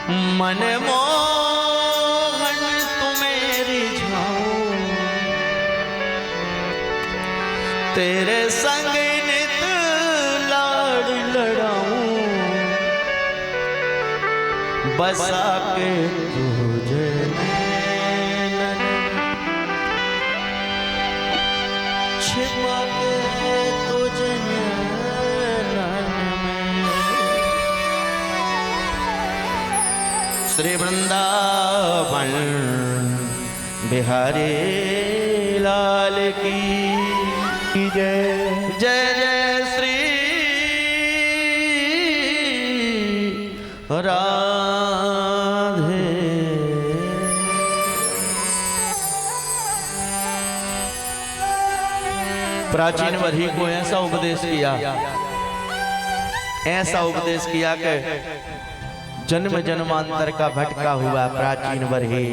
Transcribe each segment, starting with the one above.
मन मोहन तुम्हें रिझाऊं, तेरे संग नित लाड़ लड़ाऊं, बसा के तुझे नैनन, छिपा के तुझे नैनन में। श्री वृंदावन बिहारी लाल की जय। जय जय श्री राधे। प्राचीन वरी को ऐसा उपदेश किया, ऐसा उपदेश किया कि जन्म जन्मांतर का भटका हुआ प्राचीन वरी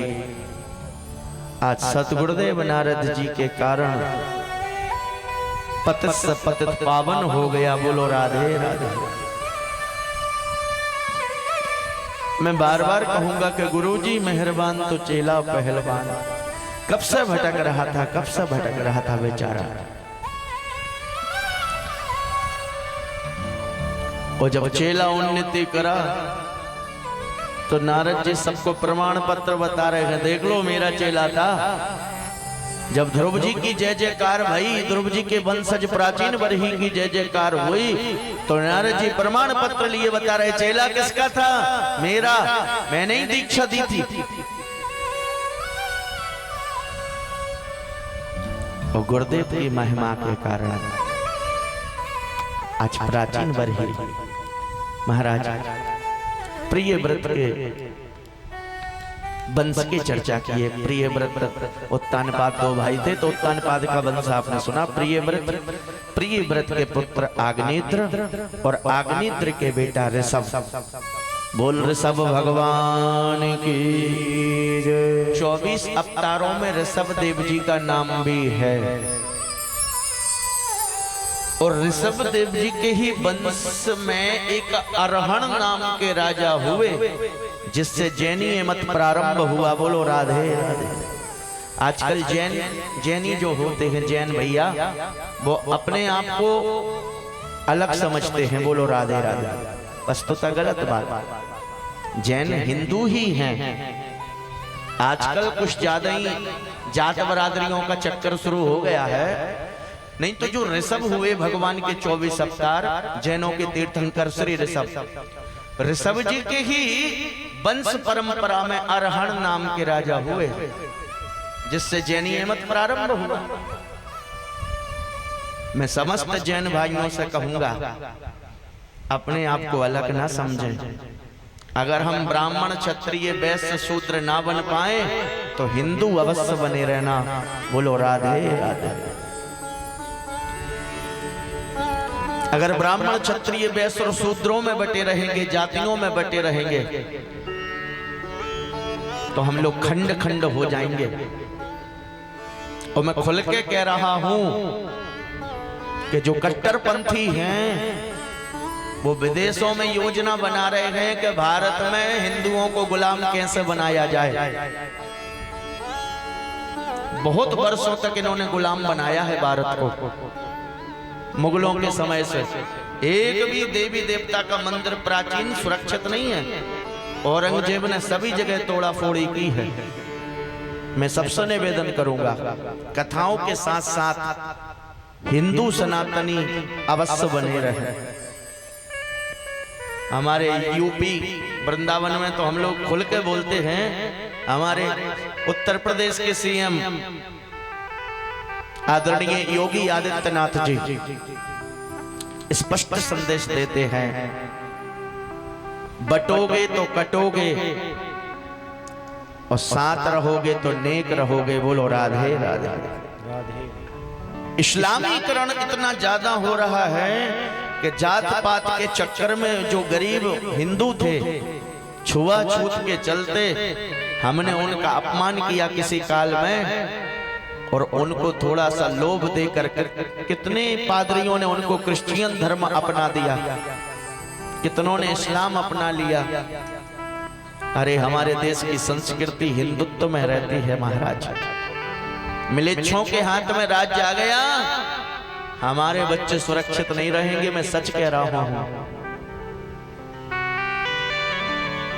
आज सतगुरुदेव नारद जी के कारण पतित से पतित पावन हो गया। बोलो राधे राधे। मैं बार बार कहूंगा कि गुरुजी मेहरबान तो चेला पहलवान। कब से भटक रहा था, कब से भटक रहा था बेचारा। और जब चेला उन्नति करा तो नारद जी सबको प्रमाण पत्र बता रहे हैं, देख लो मेरा चेला था। जब ध्रुव जी की जय जयकार भई, ध्रुव जी के वंशज प्राचीन वरही की जय जयकार हुई, तो नारद जी प्रमाण पत्र लिए बता रहे चेला किसका था, मेरा, मैंने ही दीक्षा दी थी। और गुरुदेव की महिमा के कारण आज प्राचीन वरही महाराज प्रिय व्रत के वंश की चर्चा की है। प्रिय व्रत उत्तानपाद दो भाई थे, तो उत्तानपाद का वंश आपने सुना। प्रिय व्रत के पुत्र आग्नेत्र और आग्नेत्र के बेटा ऋषभ। बोल ऋषभ भगवान की जय। 24 अवतारों में ऋषभ देव जी का नाम भी है और ऋषभ देव जी के ही वंश में एक अरहण नाम के राजा हुए, जिससे जैनी मत प्रारंभ हुआ। बोलो राधे राधे। आजकल जैनी जो होते हैं, जैन भैया, वो अपने आप को अलग समझते हैं। बोलो राधे राधे। वस्तुतः गलत बात। जैन हिंदू ही हैं। आजकल कुछ ज्यादा ही जात बरादरियों का चक्कर शुरू हो गया है। नहीं तो जो ऋषभ हुए भगवान के 24 अवतार, जैनों के तीर्थंकर श्री ऋषभ जी के ही वंश परंपरा में अरहण नाम के राजा हुए, जिससे जैनी मत प्रारंभ हुआ। मैं समस्त जैन भाइयों से कहूंगा, अपने आप को अलग ना समझें। अगर हम ब्राह्मण क्षत्रिय वैश्य शूद्र ना बन पाए तो हिंदू अवश्य बने रहना। बोलो राधे राधे। अगर ब्राह्मण क्षत्रिय वैश्य और शूद्रों में बटे रहेंगे, जातियों में बटे रहेंगे, तो हम लोग खंड खंड हो जाएंगे। और मैं खुल के कह रहा हूं कि जो कट्टरपंथी हैं वो विदेशों में योजना बना रहे हैं कि भारत में हिंदुओं को गुलाम कैसे बनाया जाए। बहुत वर्षों तक इन्होंने गुलाम बनाया है भारत को। मुगलों के समय से एक भी देवी देवता का मंदिर प्राचीन सुरक्षित नहीं है। औरंगजेब ने सभी जगह तोड़ा फोड़ी की है। मैं सबसे निवेदन करूंगा, कथाओं के साथ साथ हिंदू सनातनी अवश्य बने रहे। हमारे यूपी वृंदावन में तो हम लोग खुल के बोलते हैं। हमारे उत्तर प्रदेश के सीएम आदरणीय योगी आदित्यनाथ जी स्पष्ट संदेश देते हैं, बटोगे तो कटोगे और साथ रहोगे तो नेक रहोगे। बोलो राधे राधे। इस्लामीकरण इतना ज्यादा हो रहा है कि जात पात के चक्कर में जो गरीब हिंदू थे, छुआछूत के चलते हमने उनका अपमान किया किसी काल में, और उनको थोड़ा सा लोभ देकर कितने पादरियों ने उनको क्रिश्चियन धर्म अपना दिया, कितनों ने इस्लाम अपना लिया। अरे हमारे देश की संस्कृति हिंदुत्व में रहती है महाराज। मिलिच्छों के हाथ में राज्य आ गया, हमारे बच्चे सुरक्षित नहीं रहेंगे। मैं सच कह रहा हूं।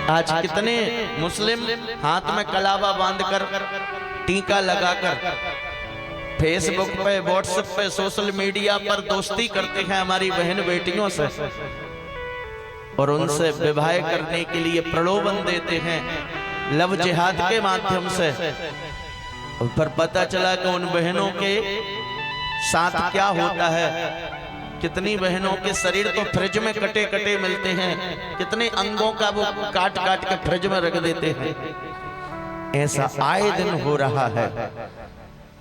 आज कितने मुस्लिम हाथ में कलावा बांधकर, टीका लगाकर फेसबुक पे, व्हाट्सएप पे, सोशल मीडिया पर दोस्ती करते हैं हमारी बहन बेटियों से, और उनसे विवाह करने के लिए प्रलोभन देते हैं लव जिहाद के माध्यम से। पर पता चला कि उन बहनों के साथ क्या होता है। कितनी बहनों के शरीर तो फ्रिज में कटे कटे मिलते हैं, कितने अंगों का वो काट काट के फ्रिज में रख देते हैं। ऐसा आए दिन हो रहा है।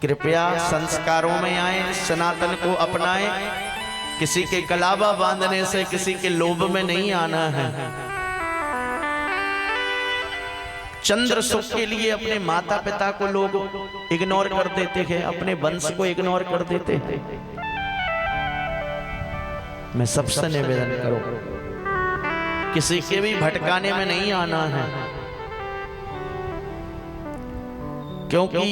कृपया संस्कारों में आए, सनातन को अपनाएं। किसी के कलावा बांधने से, किसी के लोभ में नहीं आना है। चंद्र सुख के लिए अपने माता पिता को लोग इग्नोर कर देते हैं, अपने वंश को इग्नोर कर देते हैं। मैं सबसे निवेदन करूं, किसी के भी भटकाने में नहीं आना है, क्योंकि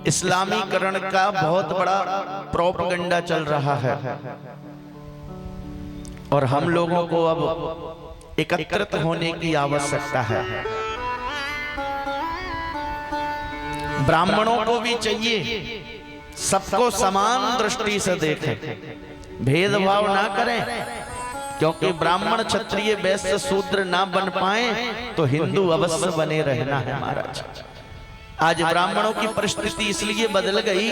इस्लामीकरण का बहुत बड़ा प्रोपेगेंडा चल रहा है और हम लोगों को अब एकत्रित होने की आवश्यकता है। ब्राह्मणों को भी चाहिए सबको समान दृष्टि से देखें, भेदभाव ना करें, क्योंकि ब्राह्मण क्षत्रिय वैश्य शूद्र ना बन पाए तो हिंदू अवश्य बने रहना है महाराज। आज ब्राह्मणों की परिस्थिति इसलिए बदल गई,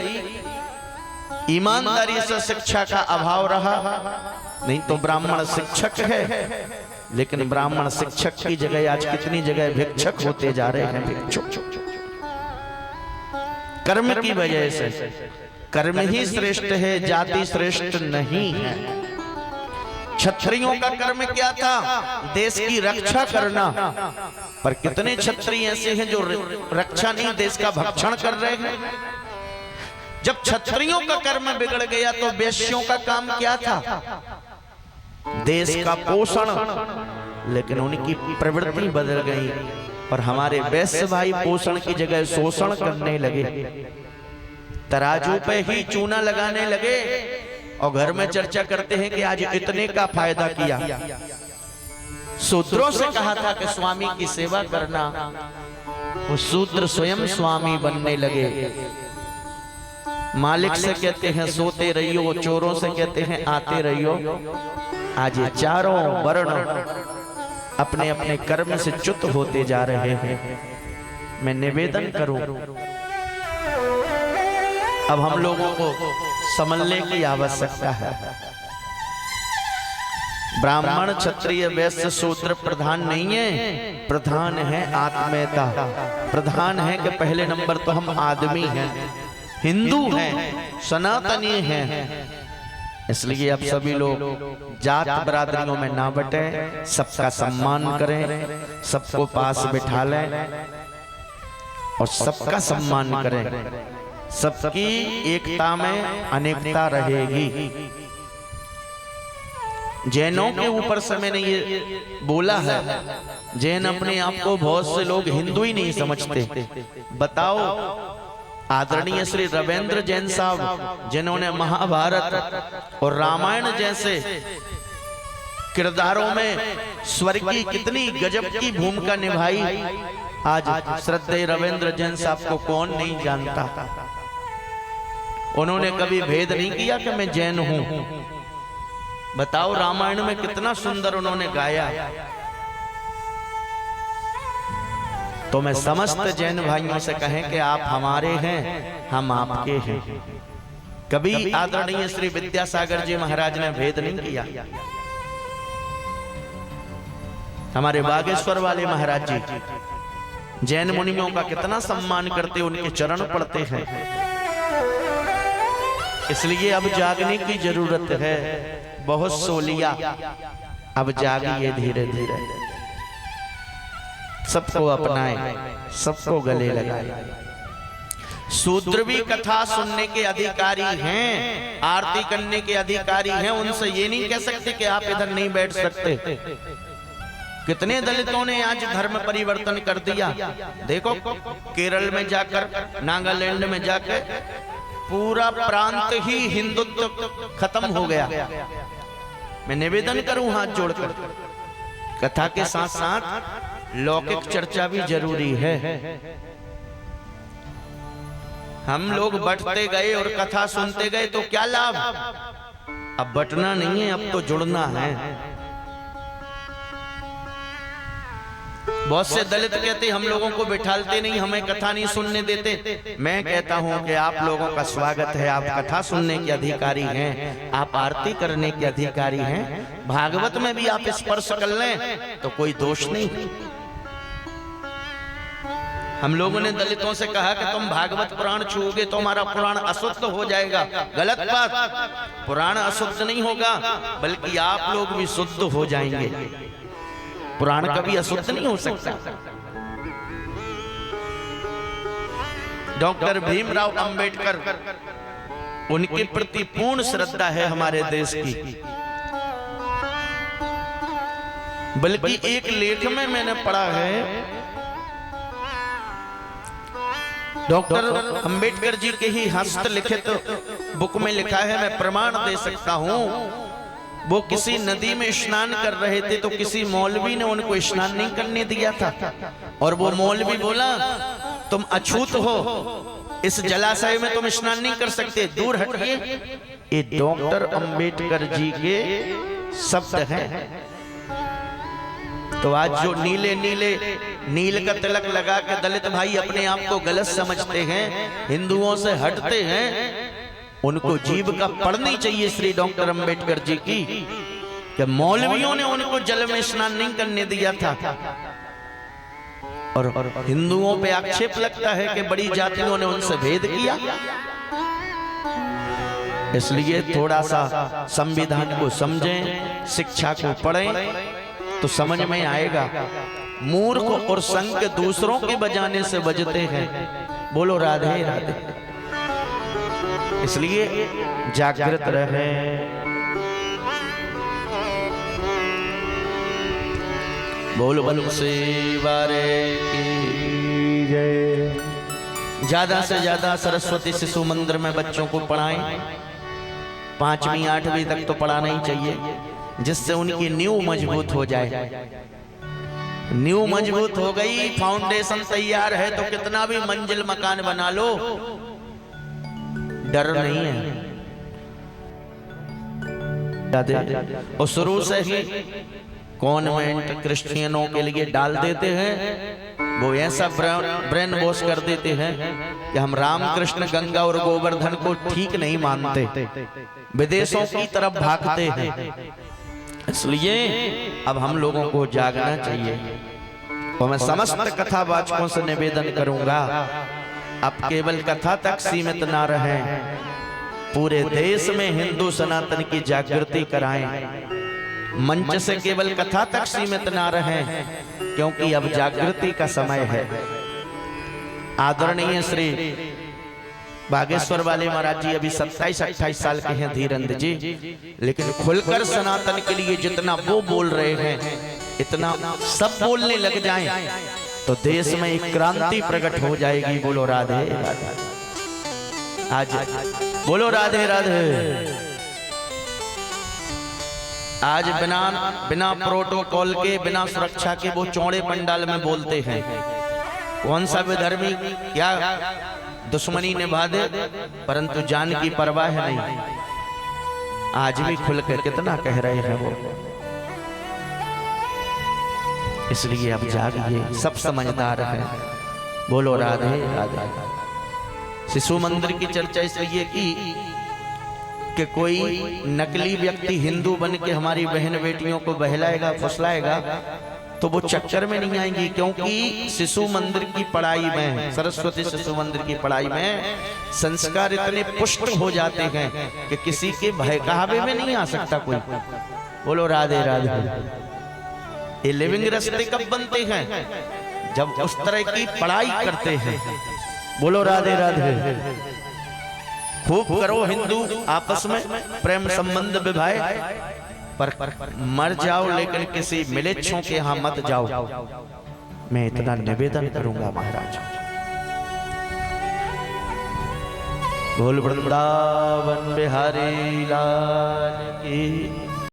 ईमानदारी से शिक्षा का अभाव रहा। नहीं तो ब्राह्मण शिक्षक है, लेकिन ब्राह्मण शिक्षक की जगह आज कितनी जगह भिक्षक होते जा रहे हैं। भिक्षुक कर्म की वजह से, कर्म ही श्रेष्ठ है, जाति श्रेष्ठ नहीं है। क्षत्रियों का कर्म क्या था? देश की रक्षा करना। पर कितने क्षत्रिय ऐसे हैं जो रक्षा नहीं, देश का भक्षण कर रहे हैं। जब क्षत्रियों का कर्म बिगड़ गया तो वैश्यों का काम क्या था? देश का पोषण। लेकिन उनकी प्रवृत्ति बदल गई और हमारे वैश्य भाई पोषण की जगह शोषण करने लगे, तराजू पे ही चूना लगाने लगे और घर में चर्चा करते हैं कि आज इतने का फायदा किया। शूद्रों से कहा था कि स्वामी की सेवा करना, वो शूद्र स्वयं स्वामी बनने लगे। मालिक से कहते हैं सोते रहियो, चोरों से कहते हैं आते रहियो। आज ये चारों वर्ण अपने अपने कर्म से च्युत होते जा रहे हैं। मैं निवेदन करूं, अब हम लोगों को समझने की आवश्यकता है। ब्राह्मण क्षत्रिय वैश्य शूद्र प्रधान नहीं है, प्रधान है आत्मीयता। प्रधान है कि पहले नंबर तो हम आदमी हैं, हिंदू हैं, सनातनी हैं। इसलिए अब सभी लोग जात बरादरियों में ना बटे, सबका सम्मान करें, सबको पास बिठा लें और सबका सम्मान करें। सबकी एकता में अनेकता रहेगी। जैनों के ऊपर से मैंने ये बोला है, जैन अपने आप को बहुत से लोग हिंदू ही नहीं समझते। बताओ, आदरणीय श्री रविंद्र जैन साहब जिन्होंने महाभारत और रामायण जैसे किरदारों में स्वर की कितनी गजब की भूमिका निभाई, आज श्रद्धेय रविंद्र जैन साहब को कौन नहीं जानता। उन्होंने कभी भेद नहीं किया कि मैं जैन हूं। बताओ, रामायण में कितना सुंदर उन्होंने गाया। तो मैं समस्त जैन भाइयों से कहें कि आप हमारे हैं, हम आपके हैं। कभी आदरणीय श्री विद्यासागर जी महाराज ने भेद नहीं किया। हमारे बागेश्वर वाले महाराज जी जैन मुनियों का कितना सम्मान करते, उनके चरण पड़ते हैं। इसलिए अब जागने की जरूरत है। बहुत सो लिया, अब जागिए धीरे धीरे। सबको अपनाए, सबको गले लगाए। शूद्र भी कथा सुनने के अधिकारी हैं, आरती करने के अधिकारी हैं। उनसे ये नहीं कह सकते कि आप इधर नहीं बैठ सकते। कितने दलितों ने आज धर्म परिवर्तन कर दिया। देखो केरल में जाकर, नागालैंड में जाकर पूरा प्रांत ही हिंदुत्व खत्म हो गया। मैं निवेदन करूं हाथ जोड़कर, कथा के साथ साथ लौकिक चर्चा भी जरूरी है। हम लोग बंटते गए और कथा सुनते गए तो क्या लाभ। अब बंटना नहीं है, अब तो जुड़ना है। बहुत से दलित कहते हम लोगों को बिठालते नहीं, हमें कथा नहीं सुनने देते। मैं कहता हूं कि आप लोगों का स्वागत है, आप कथा सुनने के अधिकारी हैं, आप आरती करने के अधिकारी हैं। भागवत में भी आप स्पर्श कर लें तो कोई दोष नहीं। हम लोगों ने दलितों से कहा कि तुम भागवत पुराण छूओगे तो हमारा पुराण अशुद्ध हो जाएगा। गलत बात, पुराण अशुद्ध नहीं होगा बल्कि आप लोग भी शुद्ध हो जाएंगे। पुराण कभी अशुद्ध नहीं हो सकता। डॉक्टर भीमराव अंबेडकर, उनके प्रति पूर्ण श्रद्धा है हमारे देश की। बल्कि एक लेख में मैंने पढ़ा है, डॉक्टर अंबेडकर जी के ही हस्तलिखित बुक में लिखा है, मैं प्रमाण दे सकता हूं। वो किसी नदी में स्नान कर रहे थे तो किसी मौलवी ने उनको स्नान नहीं करने दिया था, और वो मौलवी बोला तुम अछूत हो, इस जलाशय में तुम स्नान नहीं कर सकते, दूर हटिए। ये डॉक्टर अंबेडकर जी के शब्द हैं। तो आज जो नीले नीले नील का तिलक लगा के दलित भाई अपने आप को गलत समझते हैं, हिंदुओं से हटते हैं, उनको जीव का पढ़नी चाहिए श्री डॉक्टर अंबेडकर जी की, कि मौलवियों ने उनको जल में स्नान नहीं करने दिया था। और हिंदुओं पे आक्षेप लगता है कि बड़ी जातियों ने उनसे भेद किया। इसलिए थोड़ा सा संविधान को समझें, शिक्षा को पढ़ें तो समझ में आएगा। मूर्ख और संग दूसरों के बजाने से बजते हैं। बोलो राधे राधे। इसलिए जागृत रहें। बोल बंसी वारे की जय। ज्यादा से ज्यादा सरस्वती शिशु मंदिर में बच्चों को पढ़ाएं। 5वीं 8वीं तक तो पढ़ाना ही चाहिए, जिससे उनकी नींव मजबूत हो जाए। नींव मजबूत हो गई, फाउंडेशन तैयार है तो कितना भी मंजिल मकान बना लो, डर नहीं है। और शुरू से ही कॉन्वेंट क्रिश्चियनों के लिए डाल देते हैं, वो ऐसा ब्रेन वॉश कर देते हैं कि हम रामकृष्ण, गंगा और गोवर्धन को ठीक नहीं मानते, विदेशों की तरफ भागते हैं। इसलिए अब हम लोगों को जागना चाहिए। और मैं समस्त कथावाचकों से निवेदन करूंगा, अब केवल कथा तक सीमित ना रहें, पूरे देश में हिंदू सनातन की जागृति कराएं। मंच से केवल कथा तक सीमित ना रहें, क्योंकि अब जागृति का समय है। आदरणीय श्री बागेश्वर वाले महाराज जी अभी 27-28 साल के हैं, धीरेन्द्र जी, लेकिन खुलकर सनातन के लिए जितना वो बोल रहे हैं, इतना सब बोलने लग जाएं तो देश में एक क्रांति प्रकट हो जाएगी। बोलो राधे राधे। आज बोलो राधे राधे। आज बिना प्रोटोकॉल के, बिना सुरक्षा के वो चौड़े पंडाल में बोलते हैं। कौन सा विधर्मी क्या दुश्मनी निभा दे, परंतु जान की परवाह नहीं। आज भी खुलकर कितना कह रहे हैं वो। इसलिए अब जागिए, सब समझदार हैं। बोलो राधे राधे। शिशु मंदिर की चर्चा इसलिए की कि कोई नकली व्यक्ति हिंदू बन के हमारी बहन बेटियों को बहलाएगा, फुसलाएगा, तो वो चक्कर में नहीं आएंगी। क्योंकि शिशु मंदिर की पढ़ाई में, सरस्वती शिशु मंदिर की पढ़ाई में संस्कार इतने पुष्ट हो जाते हैं कि किसी के बहकावे में नहीं आ सकता कोई। बोलो राधे राधे। ये लिविंग रास्ते कब बनते हैं? जब उस तरह की पढ़ाई करते हैं। बोलो राधे राधे। खूब करो हिंदू आपस में प्रेम संबंध विवाह, पर मर जाओ लेकिन किसी मिलेच्छों के यहाँ मत जाओ, मैं इतना निवेदन करूंगा महाराज। बोल वृंदावन बिहारी लाल की।